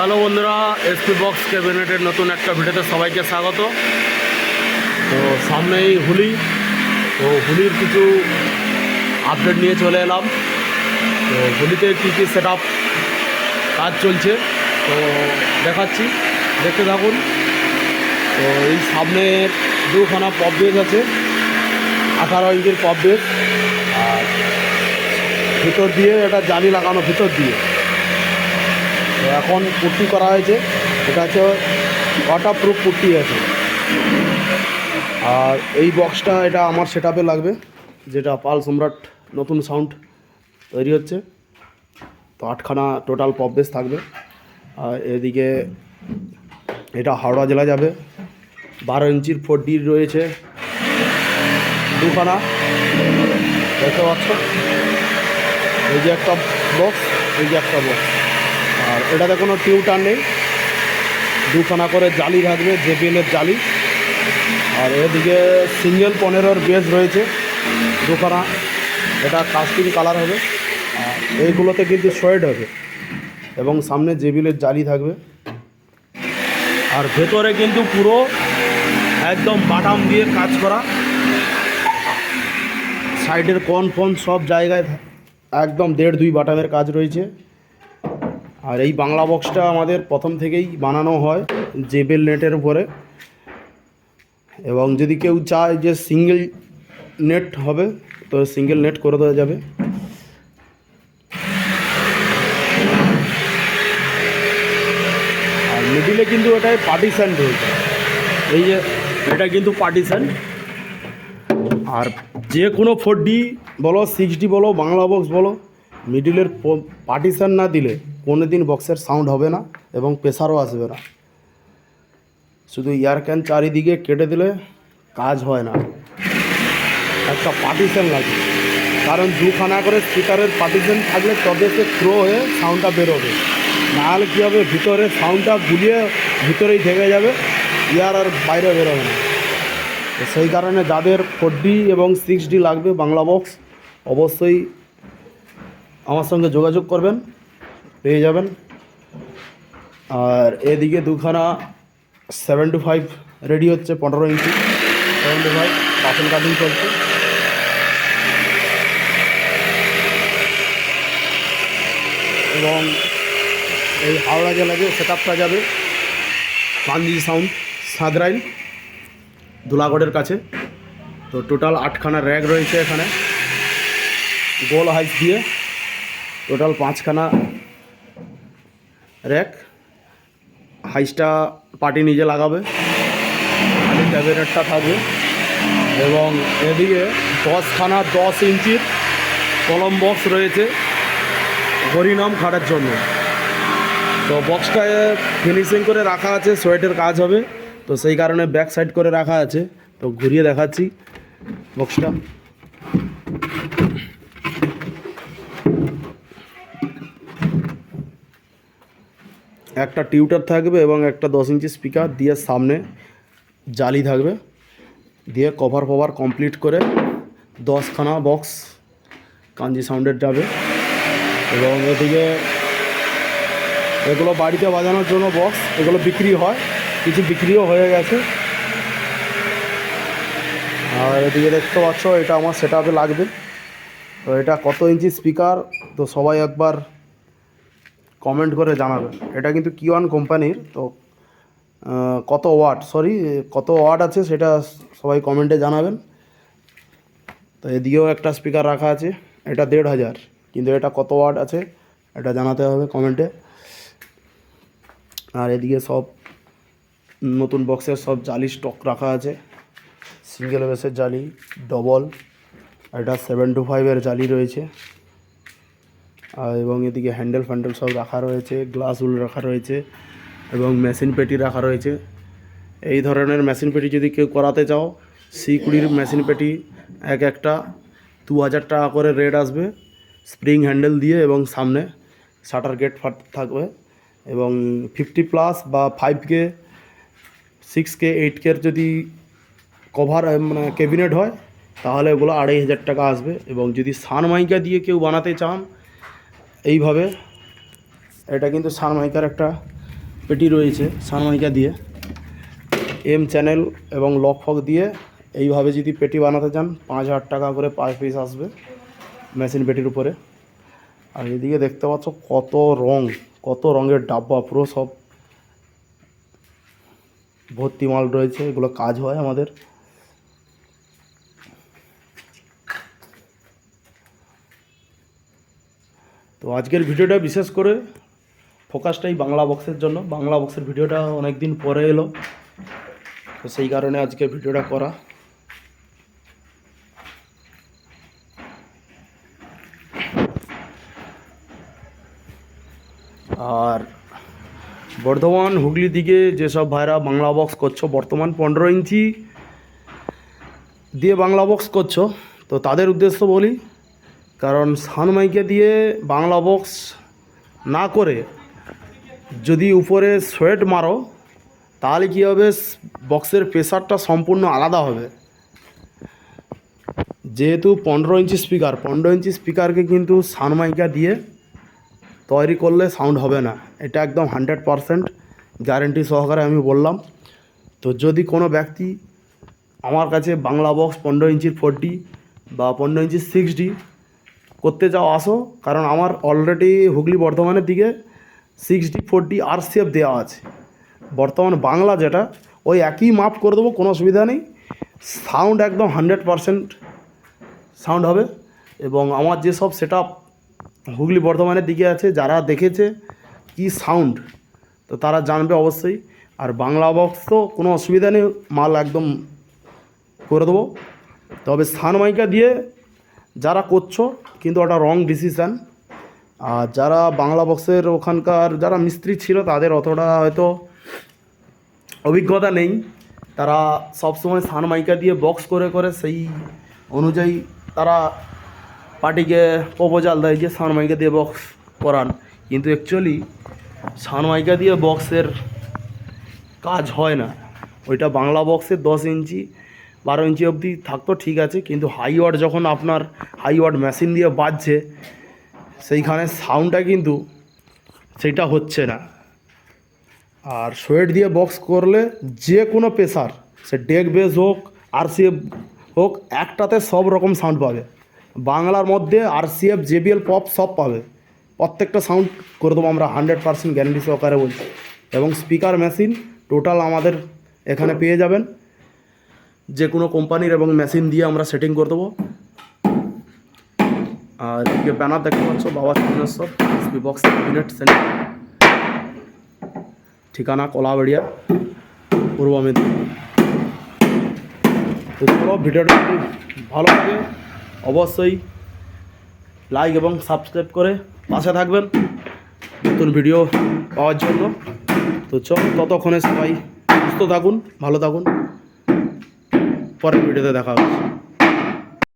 Hello বন্ধুরা, SP box ক্যাবিনেটের নতুন একটা ভিডিওতে সবাইকে স্বাগত। তো সামনেই হোলি, তো হোলির কিছু আপডেট নিয়ে চলে এলাম। তো হোলিতে কী কী সেট আপ কাজ চলছে তো দেখাচ্ছি, দেখতে থাকুন। তো এই সামনের দুখানা পপ বেস আছে, 18 ইঞ্চির পপ বেস, আর ভিতর দিয়ে এটা জালি লাগানো ভিতর দিয়ে। তো এখন পুট্টি করা হয়েছে, এটা হচ্ছে ওয়াটারপ্রুফ পুট্টি আছে। আর এই বক্সটা এটা আমার সেটআপে লাগবে, যেটা পাল সম্রাট নতুন সাউন্ড তৈরি হচ্ছে। তো 8খানা টোটাল পপ বেস থাকবে। আর এদিকে এটা হাওড়া জেলা যাবে, 12 ইঞ্চির 4D রয়েছে দুখানা, দেখতে পাচ্ছ। এই যে একটা বক্স, এই যে একটা বক্স। আর এটাতে কোনো টিউটার নেই, দুখানা করে জালি থাকবে, জেবিএলের জালি। আর এদিকে সিঙ্গেল 15-এর বেস রয়েছে দুখানা, এটা কাস্টিং কালার হবে। আর এইগুলোতে কিন্তু শেড হবে এবং সামনে জেবিএলের জালি থাকবে। আর ভেতরে কিন্তু পুরো একদম বাটাম দিয়ে কাজ করা, সাইডের কন ফন সব জায়গায় একদম 1.5-2 বাটামের কাজ রয়েছে। আর এই বাংলা বক্সটা আমাদের প্রথম থেকেই বানানো হয় জেবিএল নেটের উপরে। এবং যদি কেউ চায় যে সিঙ্গেল নেট হবে, তো সিঙ্গেল নেট করে দেওয়া যাবে। আর মিডিলে কিন্তু এটাই পার্টিশন রয়েছে, এই যে এটা কিন্তু পার্টিশন। আর যে কোনো 4D বলো, 6D বলো, বাংলা বক্স বলো, মিডিলের পার্টিশন না দিলে কোনো দিন বক্সের সাউন্ড হবে না এবং প্রেসারও আসবে না। শুধু ইয়ার ক্যান চারিদিকে কেটে দিলে কাজ হয় না, একটা পার্টিশন লাগে। কারণ দুখানা করে স্পিকারের পার্টিশন থাকলে তবে সে থ্রো হয়ে সাউন্ডটা বেরোবে, নাহলে কী হবে, ভিতরে সাউন্ডটা গুলিয়ে ভিতরেই থেকে যাবে, ইয়ার আর বাইরে বেরোবে না। তো সেই কারণে যাদের 4D এবং 6D লাগবে বাংলা বক্স, অবশ্যই আমার সঙ্গে যোগাযোগ করবেন, পেয়ে যাবেন। আর এদিকে দুখানা 7-5 রেডি হচ্ছে, 15 ইঞ্চি 7-5 বাসন কাটিং চলছে। এবং এই হাওড়া জেলাতে সেটআপটা যাবে কাঞ্জি সাউন্ড, সাদরাইল, ধুলাগড়ের কাছে। তো টোটাল 8খানা র্যাক রয়েছে এখানে, গোল হাইস দিয়ে টোটাল 5খানা র্যাক। হাইসটা পার্টি নিজে লাগাবে, খালি ক্যাবিনেটটা থাকবে। এবং এদিকে 10খানা 10 ইঞ্চির কলম বক্স রয়েছে হরিনাম খাটার জন্য। তো বক্সটায় ফিনিশিং করে রাখা আছে, সোয়েটের কাজ হবে, তো সেই কারণে ব্যাক সাইড করে রাখা আছে। তো ঘুরিয়ে দেখাচ্ছি বক্সটা। একটা টিউটার থাকবে এবং একটা 10 ইঞ্চি স্পিকার দিয়ে সামনে জালি থাকবে, দিয়ে কভার ফভার কমপ্লিট করে 10খানা বক্স কাঞ্জি সাউন্ডের যাবে। এবং এদিকে এগুলো বাড়িতে বাজানোর জন্য বক্স, এগুলো বিক্রি হয়, কিছু বিক্রিও হয়ে গেছে। আর এদিকে দেখতে পাচ্ছ এটা আমার সেটআপে লাগবে। তো এটা কত ইঞ্চি স্পিকার, তো সবাই একবার কমেন্ট করে জানাবেন। এটা কিন্তু Q1 কোম্পানির। তো কত ওয়াট আছে সেটা সবাই কমেন্টে জানাবেন। তো এদিকেও একটা স্পিকার রাখা আছে, এটা 1500, কিন্তু এটা কত ওয়াট আছে এটা জানাতে হবে কমেন্টে। আর এদিকে সব নতুন বক্সের সব জালি স্টক রাখা আছে, সিঙ্গেল বেসের জালি, ডবল, এটা 7-5-এর জালি রয়েছে। আর এবং এদিকে হ্যান্ডেল ফ্যান্ডেল সব রাখা রয়েছে, গ্লাস উল রাখা রয়েছে এবং মেশিন পেটি রাখা রয়েছে। এই ধরনের মেশিন পেটি যদি কেউ করাতে চাও, C20 মেশিন পেটি একটা 2000 টাকা করে রেট আসবে, স্প্রিং হ্যান্ডেল দিয়ে, এবং সামনে শাটার গেট থাকবে। এবং 50+ বা 5K 6K 8K যদি কভার মানে ক্যাবিনেট হয়, তাহলে ওগুলো 2500 টাকা আসবে। এবং যদি সানমাইকা দিয়ে কেউ বানাতে চান এইভাবে, এটা কিন্তু সানমাইকার একটা পেটি রয়েছে সানমাইকা দিয়ে, এম চ্যানেল এবং লক ফক দিয়ে। এইভাবে যদি পেটি বানাতে চান 5,000 টাকা করে পার পিস আসবে মেশিন পেটির উপরে। আর এদিকে দেখতে পাচ্ছ কত রঙের ডাব্বা, পুরো সব ভর্তি মাল রয়েছে। এগুলো কাজ হয় আমাদের। তো আজকের ভিডিওটা বিশেষ করে ফোকাসটাই বাংলা বক্সের জন্য। বাংলা বক্সের ভিডিওটা অনেক দিন পরে এলো, তো সেই কারণে আজকে ভিডিওটা করা। আর বর্ধমান হুগলি দিকে যেসব ভাইরা বাংলা বক্স করছো, বর্তমান 15 ইঞ্চি দিয়ে বাংলা বক্স করছো, তো তাদের উদ্দেশ্য বলি, কারণ সানমাইকা দিয়ে বাংলা বক্স না করে যদি উপরে সোয়েট মারো তাহলে কী হবে, বক্সের প্রেসারটা সম্পূর্ণ আলাদা হবে। যেহেতু 15 ইঞ্চি স্পিকার, 15 ইঞ্চি স্পিকারকে কিন্তু সানমাইকা দিয়ে তৈরি করলে সাউন্ড হবে না, এটা একদম 100% গ্যারেন্টি সহকারে আমি বললাম। তো যদি কোনো ব্যক্তি আমার কাছে বাংলা বক্স 15 ইঞ্চির 4D বা 15 ইঞ্চির 6D করতে চাও আসো, কারণ আমার অলরেডি হুগলি বর্ধমানের দিকে 6D 4D RCF দেওয়া আছে। বর্তমান বাংলা যেটা ওই একই মাপ করে দেবো, কোনো অসুবিধা নেই। সাউন্ড একদম 100% সাউন্ড হবে। এবং আমার যেসব সেট আপ হুগলি বর্ধমানের দিকে আছে, যারা দেখেছে কি সাউন্ড, তো তারা জানবে অবশ্যই। আর বাংলা বক্স তো কোনো অসুবিধা নেই, মাল একদম করে দেবো। তবে সানমাইকা দিয়ে যারা করছো কিন্তু ওটা রং ডিসিশান। আর যারা বাংলা বক্সের ওখানকার যারা মিস্ত্রি ছিল, তাদের অতটা হয়তো অভিজ্ঞতা নেই, তারা সবসময় সানমাইকা দিয়ে বক্স করে করে সেই অনুযায়ী তারা পার্টিকে প্রপোজাল দেয় যে সানমাইকা দিয়ে বক্স করান। কিন্তু অ্যাকচুয়ালি সানমাইকা দিয়ে বক্সের কাজ হয় না। ওইটা বাংলা বক্সের 10 ইঞ্চি 12 ইঞ্চি অবধি থাকতো ঠিক আছে, কিন্তু হাই ওয়াট যখন আপনার হাই ওয়াট মেশিন দিয়ে বাজছে, সেইখানে সাউন্ডটা কিন্তু সেটা হচ্ছে না। আর সোয়েট দিয়ে বক্স করলে যে কোনো প্রেসার, সে ডেক বেস হোক RCF হোক, একটাতে সব রকম সাউন্ড পাবে। বাংলার মধ্যে RCF JBL পপ সব পাবে, প্রত্যেকটা সাউন্ড করে দেবো আমরা 100% গ্যারেন্টি সহকারে বলছি। এবং স্পিকার মেশিন টোটাল আমাদের এখানে পেয়ে যাবেন, যে কোনো কোম্পানির এবং মেশিন দিয়ে আমরা সেটিং করে দেবো। আর যে ব্যানার দেখতে পাচ্ছ বাবা সিগনেশ্বর এসপি বক্স ক্যাবিনেট সেন্টার, ঠিকানা কলাবাড়িয়া, পূর্ব মেদিনীপুর। তো চলো, ভিডিওটা যদি ভালো লাগে অবশ্যই লাইক এবং সাবস্ক্রাইব করে পাশে থাকবেন নতুন ভিডিও পাওয়ার জন্য। তো চলো, ততক্ষণে সবাই সুস্থ থাকুন, ভালো থাকুন, পরের ভিডিওতে দেখা হচ্ছে।